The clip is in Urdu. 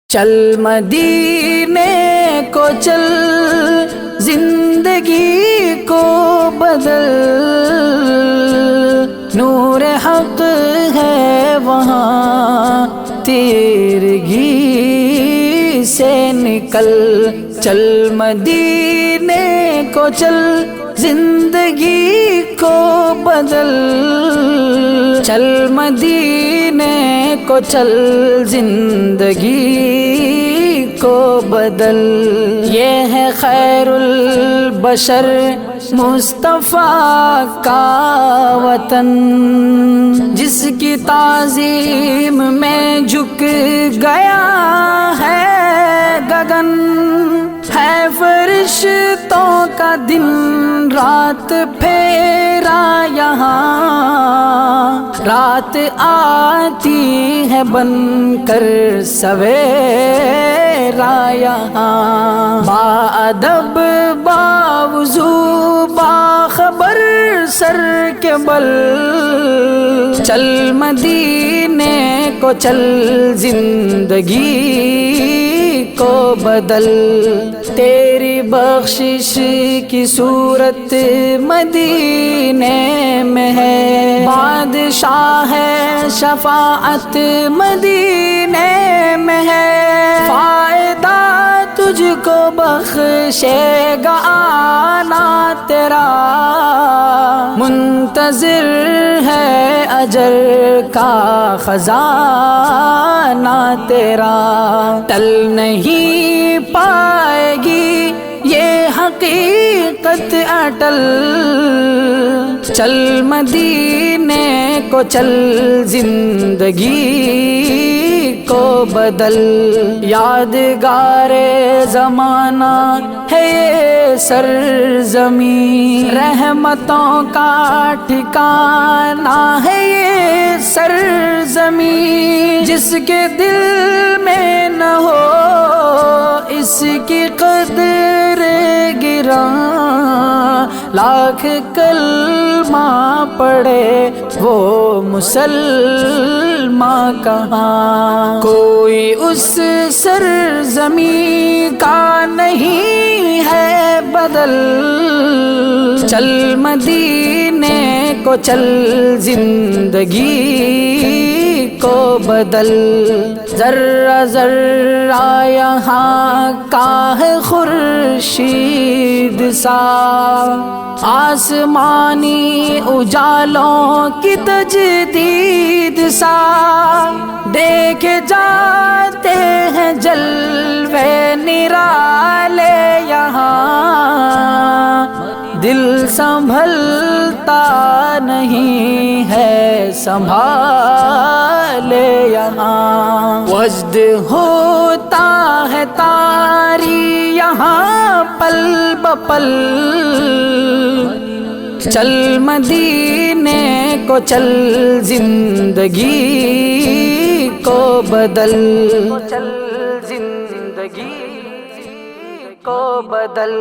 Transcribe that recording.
چل مدینے کو چل، زندگی کو بدل، نور حق ہے وہاں تیرگی سے نکل۔ چل مدینے کو چل، زندگی کو بدل، چل مدینے کو چل، زندگی کو بدل۔ یہ ہے خیر البشر مصطفیٰ کا وطن، جس کی تعظیم میں جھک گیا ہے گگن، ہے فرشتوں کا دن رات پھیرا یہاں، رات آتی ہے بن کر سویرا یہاں، باادب باوضو باخبر سر کے بل، چل مدینے کو چل، زندگی کو بدل۔ تیری بخشش کی صورت مدینے میں ہے، بادشاہ ہے شفاعت مدینے میں ہے، فائدہ تجھ کو بخشے گا آنا تیرا، منتظر ہے اجر کا خزانہ تیرا، ٹل نہیں پائے گی یہ حقیقت اٹل، چل مدینے کو چل، زندگی کو بدل۔ یادگار زمانہ ہے یہ سرزمین، رحمتوں کا ٹھکانہ ہے یہ سرزمین، جس کے دل میں نہ ہو اس کی قدر گراں، لاکھ کلمہ پڑھے وہ مسلمان کہاں، کوئی اس سرزمین کا نہیں ہے بدل، چل مدینے کو چل، زندگی کو بدل۔ ذرہ ذرہ یہاں کا ہے خورشید سا، آسمانی اجالوں کی تجدید سا، دیکھے جاتے ہیں جلوے نرالے یہاں، دل سنبھلتا نہیں ہے سنبھالے یہاں، وجد ہوتا ہے طاری یہاں پل بپل، چل مدینے کو چل، زندگی کو بدل، چل زندگی کو بدل۔